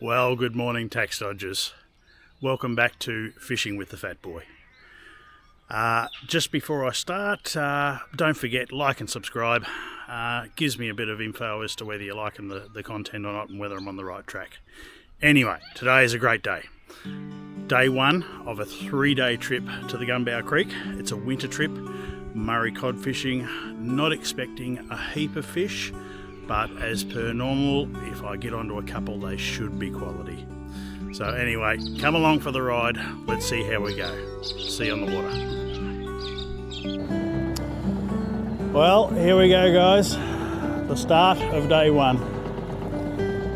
Well, good morning, tax dodgers. Welcome back to Fishing with the Fatboy. Just before I start, don't forget, like and subscribe. Gives me a bit of info as to whether you're liking the content or not and whether I'm on the right track. Anyway, today is a great day. Day one of a 3-day trip to the Gunbower Creek. It's a winter trip, Murray cod fishing. Not expecting a heap of fish, but as per normal, if I get onto a couple, they should be quality. So anyway, come along for the ride. Let's see how we go. See you on the water. Well, here we go, guys. The start of day one.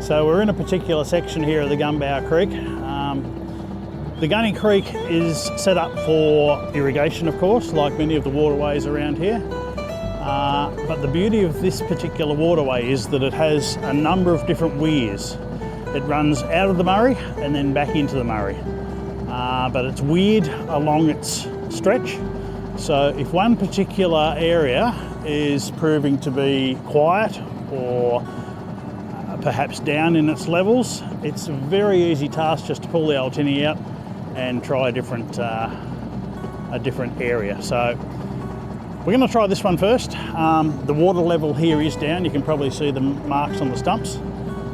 So we're in a particular section here of the Gunbower Creek. The Gunny Creek is set up for irrigation, of course, like many of the waterways around here. But the beauty of this particular waterway is that it has a number of different weirs. It runs out of the Murray and then back into the Murray. But it's weird along its stretch. So if one particular area is proving to be quiet or perhaps down in its levels, it's a very easy task just to pull the old tinny out and try a different area. So we're going to try this one first. The water level here is down. You can probably see the marks on the stumps,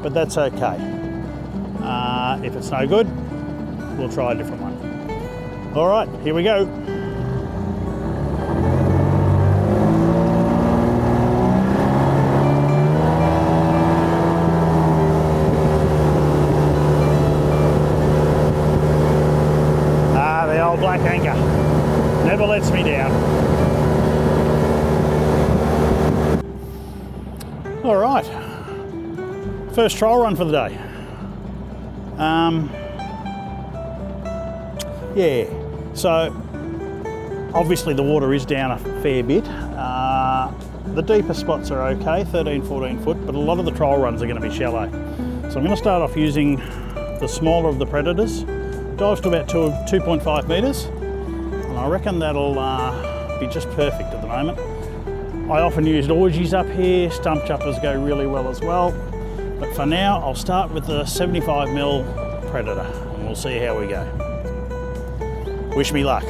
but that's okay. If it's no good, we'll try a different one. All right, here we go. The old black anchor never lets me down. All right, first trial run for the day. Yeah, so obviously the water is down a fair bit. The deeper spots are okay, 13, 14 foot, but a lot of the trial runs are going to be shallow. So I'm going to start off using the smaller of the predators. Dives to about 2.5 metres, and I reckon that'll be just perfect at the moment. I often use orgies up here. Stump choppers go really well as well. But for now, I'll start with the 75mm Predator and we'll see how we go. Wish me luck.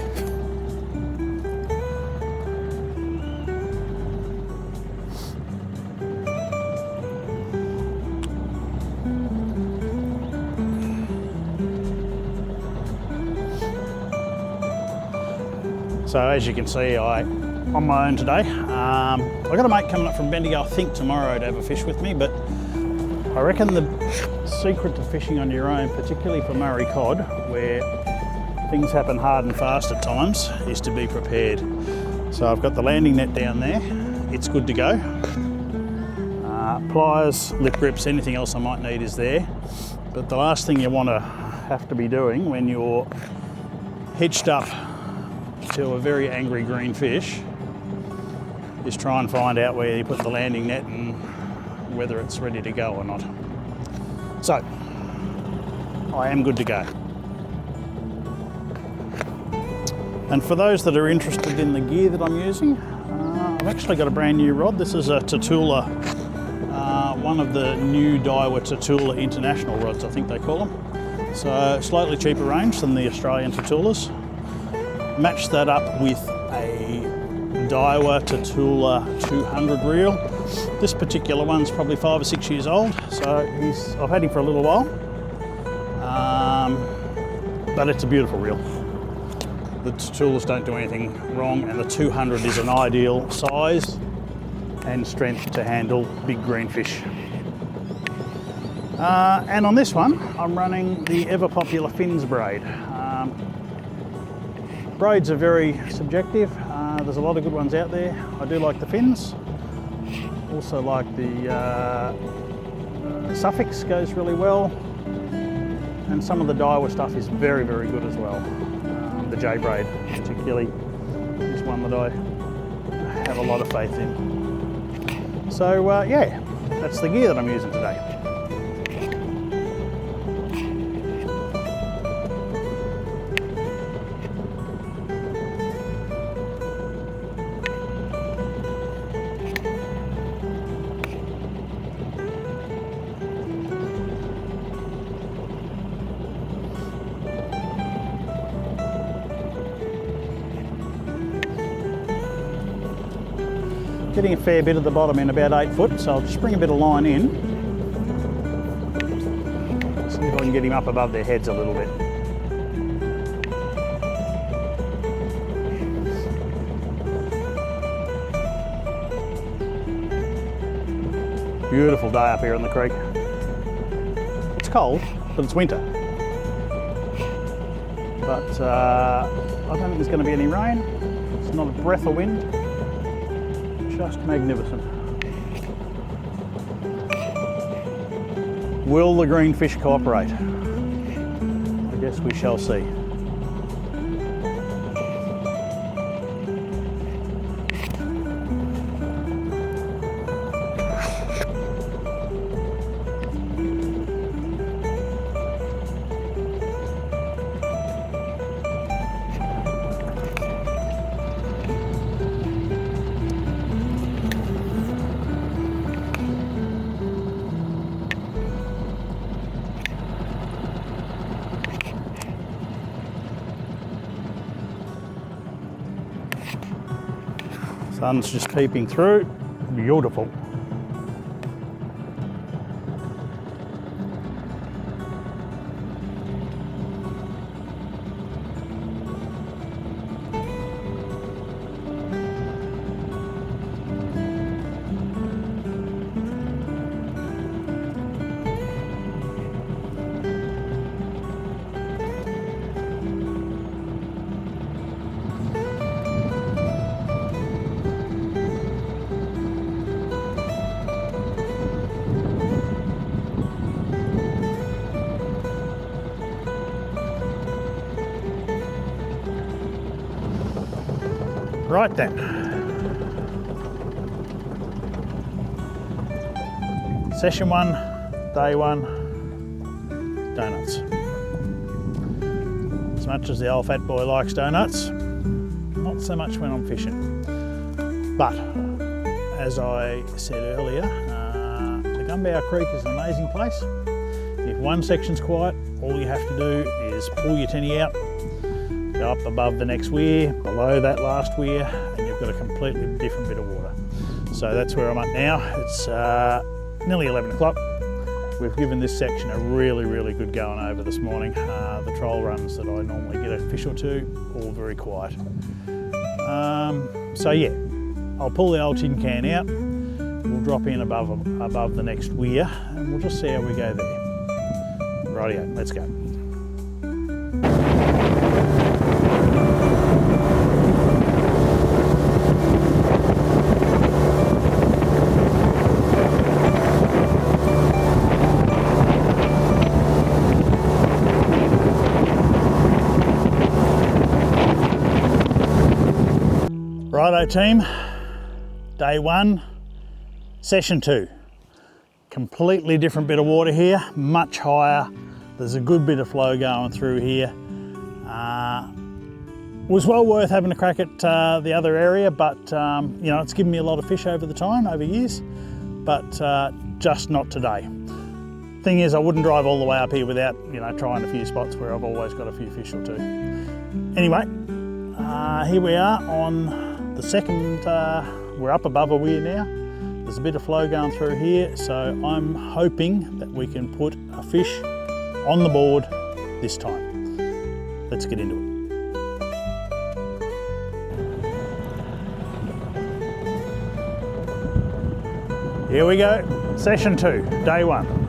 So as you can see, I'm on my own today. I've got a mate coming up from Bendigo, I think tomorrow, to have a fish with me, but I reckon the secret to fishing on your own, particularly for Murray cod, where things happen hard and fast at times, is to be prepared. So I've got the landing net down there. It's good to go. Pliers, lip grips, anything else I might need is there. But the last thing you want to have to be doing when you're hitched up to a very angry green fish is try and find out where you put the landing net and whether it's ready to go or not. So, I am good to go. And for those that are interested in the gear that I'm using, I've actually got a brand new rod. This is a Tatula, one of the new Daiwa Tatula International rods, I think they call them. So, slightly cheaper range than the Australian Tatulas. Match that up with a Daiwa Tatula 200 reel. This particular one's probably 5 or 6 years old, so I've had him for a little while. But it's a beautiful reel. The Tatulas don't do anything wrong, and the 200 is an ideal size and strength to handle big green fish. And on this one, I'm running the ever popular fins braid. Braids are very subjective. There's a lot of good ones out there. I do like the fins. Also like the suffix goes really well. And some of the Daiwa stuff is very, very good as well. The J braid particularly is one that I have a lot of faith in. So yeah, that's the gear that I'm using today. getting a fair bit at the bottom in about 8 foot, so I'll just bring a bit of line in. See if I can get him up above their heads a little bit. Beautiful day up here on the creek. It's cold, but it's winter. But I don't think there's going to be any rain. It's not a breath of wind. Just magnificent. Will the green fish cooperate? I guess we shall see. Sun's just peeping through. Beautiful. Right then. Session 1, day 1, donuts. As much as the old fat boy likes donuts, not so much when I'm fishing. But, as I said earlier, the Gunbower Creek is an amazing place. If one section's quiet, all you have to do is pull your tinny out, go up above the next weir, below that last weir, and you've got a completely different bit of water. So that's where I'm at now. It's nearly 11 o'clock. We've given this section a really, really good going over this morning. The troll runs that I normally get a fish or two, all very quiet. So yeah, I'll pull the old tin can out, we'll drop in above the next weir, and we'll just see how we go there. Rightio, let's go. Righto team, day 1, session 2. Completely different bit of water here, much higher. There's a good bit of flow going through here. Was well worth having a crack at the other area, but you know, it's given me a lot of fish over the time, over years, but just not today. Thing is, I wouldn't drive all the way up here without, you know, trying a few spots where I've always got a few fish or two. Anyway, here we are on the second, we're up above a weir now. There's a bit of flow going through here, so I'm hoping that we can put a fish on the board this time. Let's get into it. Here we go, session 2, day 1.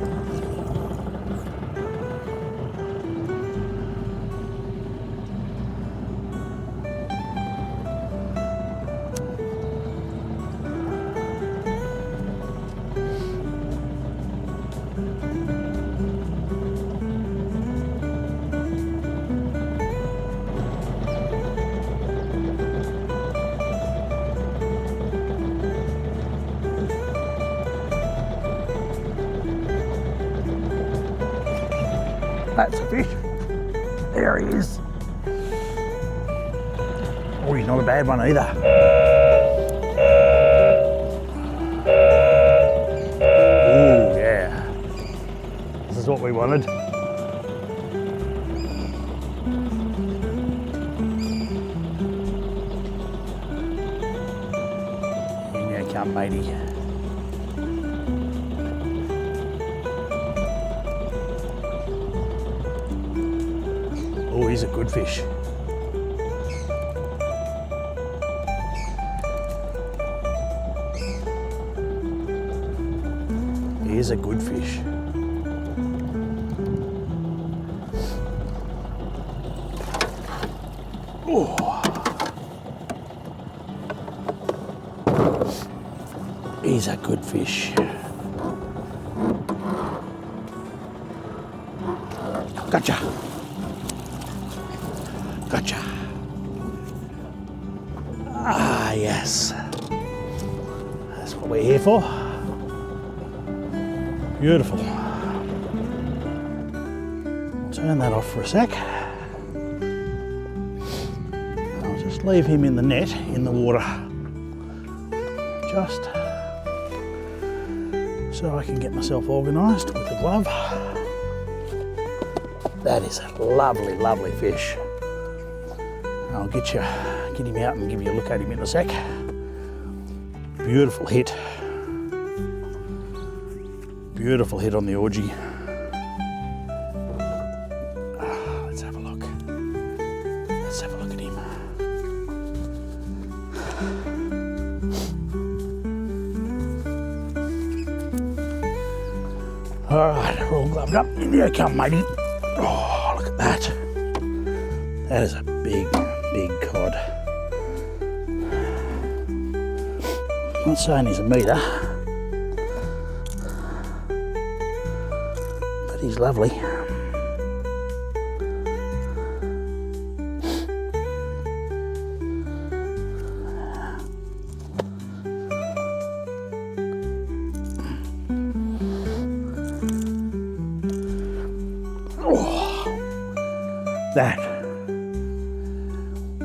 That's a fish. There he is. Oh, he's not a bad one either. Oh, yeah. This is what we wanted. In you come, matey. Oh, he's a good fish. He is a good fish. Oh. He's a good fish. Gotcha. Gotcha. Ah, yes. That's what we're here for. Beautiful. I'll turn that off for a sec. I'll just leave him in the net, in the water. Just so I can get myself organised with the glove. That is a lovely, lovely fish. I'll get him out and give you a look at him in a sec. Beautiful hit. Beautiful hit on the orgy. Let's have a look. Let's have a look at him. All right, we're all gloved up. In you come, matey. Oh, look at that. That is a big, big cod. I'm not saying he's a metre, but he's lovely.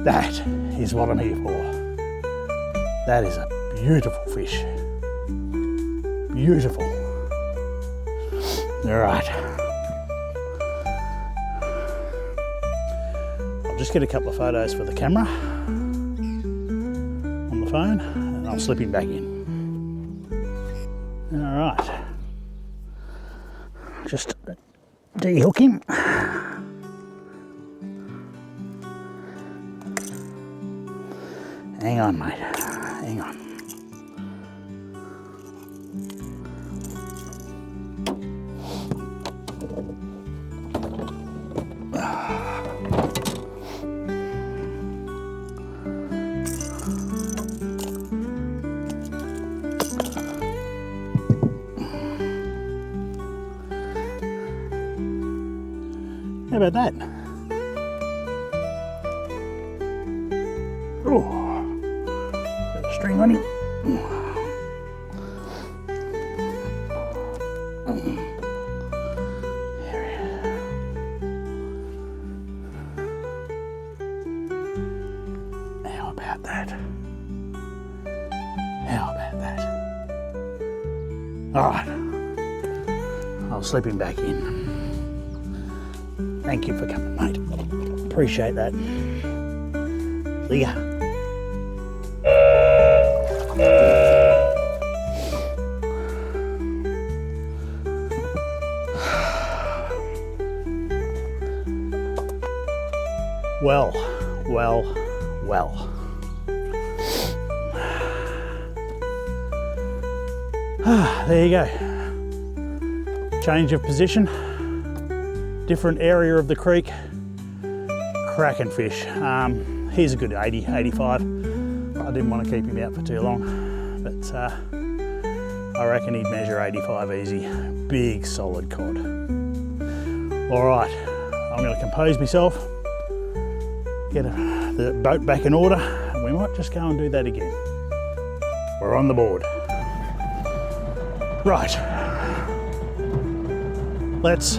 That is what I'm here for. That is a beautiful fish. Beautiful. All right. I'll just get a couple of photos for the camera on the phone and I'll slip him back in. All right. Just de-hook him. Hang on, mate. Hang on. How about that? Oh. String on him. There he is. How about that? How about that? All right. I'll slip him back in. Thank you for coming, mate. Appreciate that. See ya. Well. There you go. Change of position. Different area of the creek. Cracking fish. He's a good 80, 85. I didn't want to keep him out for too long, but I reckon he'd measure 85 easy. Big, solid cod. All right, I'm going to compose myself, get the boat back in order, and we might just go and do that again. We're on the board. Right, let's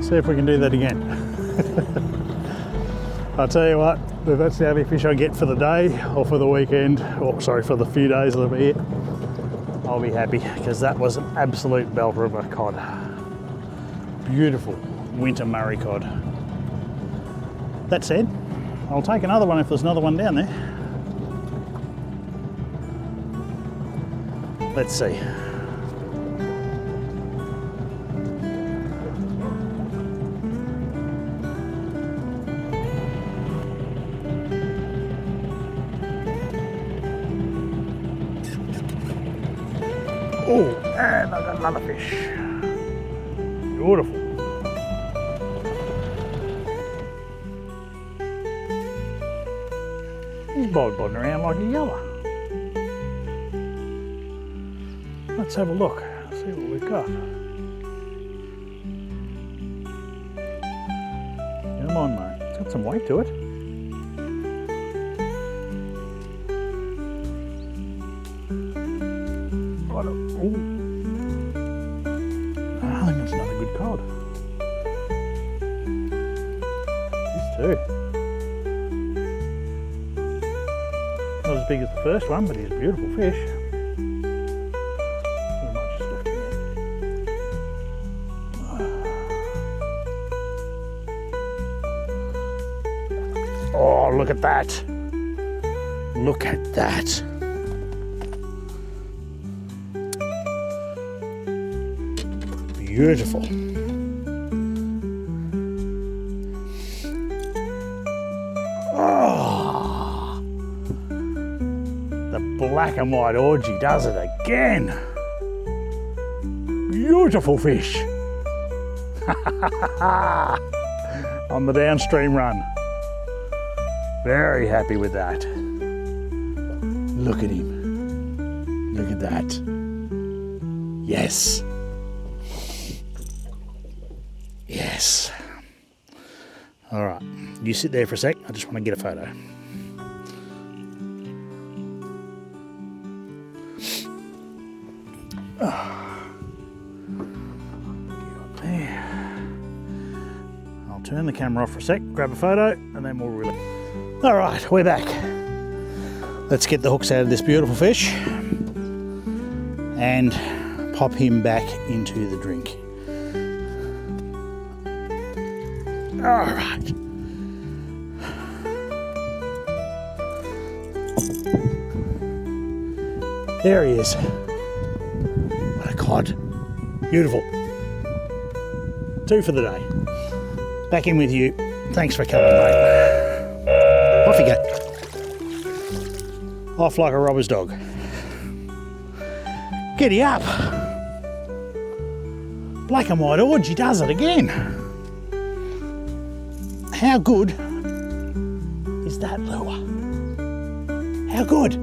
see if we can do that again. I'll tell you what, if that's the only fish I get for the day or for the weekend, or sorry, for the few days I'll be here, I'll be happy, because that was an absolute belter of a cod. Beautiful winter Murray cod. That said, I'll take another one if there's another one down there. Let's see. Oh, and I got another fish. Beautiful. He's bobbing around like a yeller. Let's have a look, see what we've got. Come on, mate. It's got some weight to it. Ooh. I think it's another good cod. This too. Not as big as the first one, but he's a beautiful fish. Not much is left in there. Oh, look at that. Look at that. Beautiful. Oh, the black and white orgy does it again. Beautiful fish. On the downstream run. Very happy with that. Look at him. Look at that. Yes. Yes. All right, you sit there for a sec. I just want to get a photo. There. I'll turn the camera off for a sec, grab a photo, and then we'll release. All right, we're back. Let's get the hooks out of this beautiful fish and pop him back into the drink. All right. There he is. What a cod. Beautiful. 2 for the day. Back in with you. Thanks for coming, mate. Off you go. Off like a robber's dog. Giddy up. Black and white orgy does it again. How good is that lure? How good?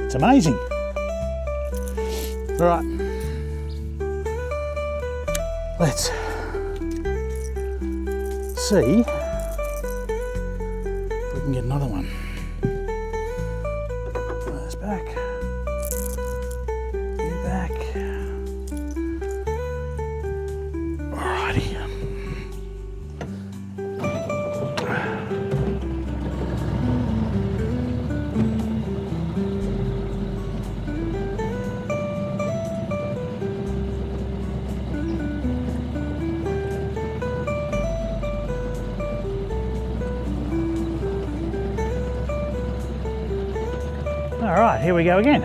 It's amazing. All right, let's see if we can get another one. That's back. You back. Alrighty. All right, here we go again.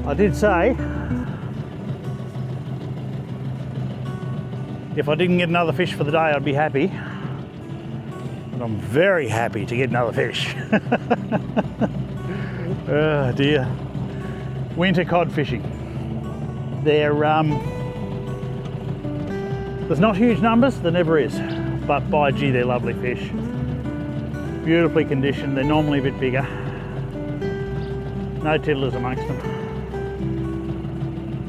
I did say if I didn't get another fish for the day, I'd be happy. And I'm very happy to get another fish. Oh dear. Winter cod fishing. There's not huge numbers, there never is. But by gee, they're lovely fish. Beautifully conditioned, they're normally a bit bigger. No tiddlers amongst them.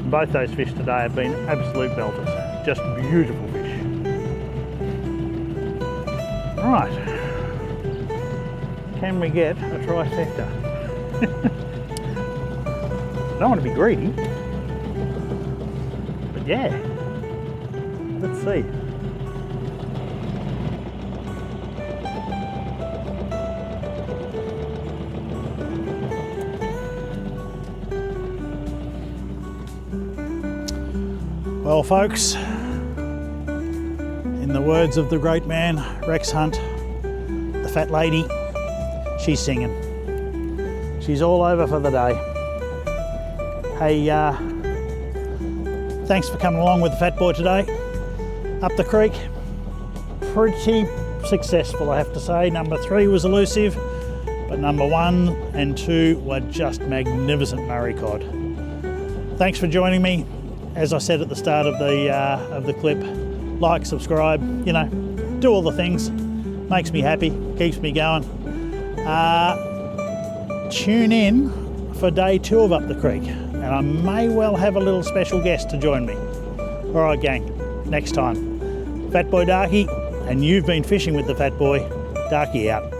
Both those fish today have been absolute belters. Just beautiful fish. Right. Can we get a trifecta? Don't want to be greedy. But yeah. Let's see. Well folks, in In the words of the great man, Rex Hunt, the fat lady, she's singing. She's all over for the day. Hey, thanks for coming along with the Fatboy today. Up the creek, pretty successful, I have to say. Number 3 was elusive, but number 1 and 2 were just magnificent Murray cod. Thanks for joining me. As I said at the start of the clip, like, subscribe, you know, do all the things. Makes me happy, keeps me going. Tune in for day 2 of Up the Creek, and I may well have a little special guest to join me. All right, gang, next time. Fatboy Darky, and you've been fishing with the Fatboy. Darky out.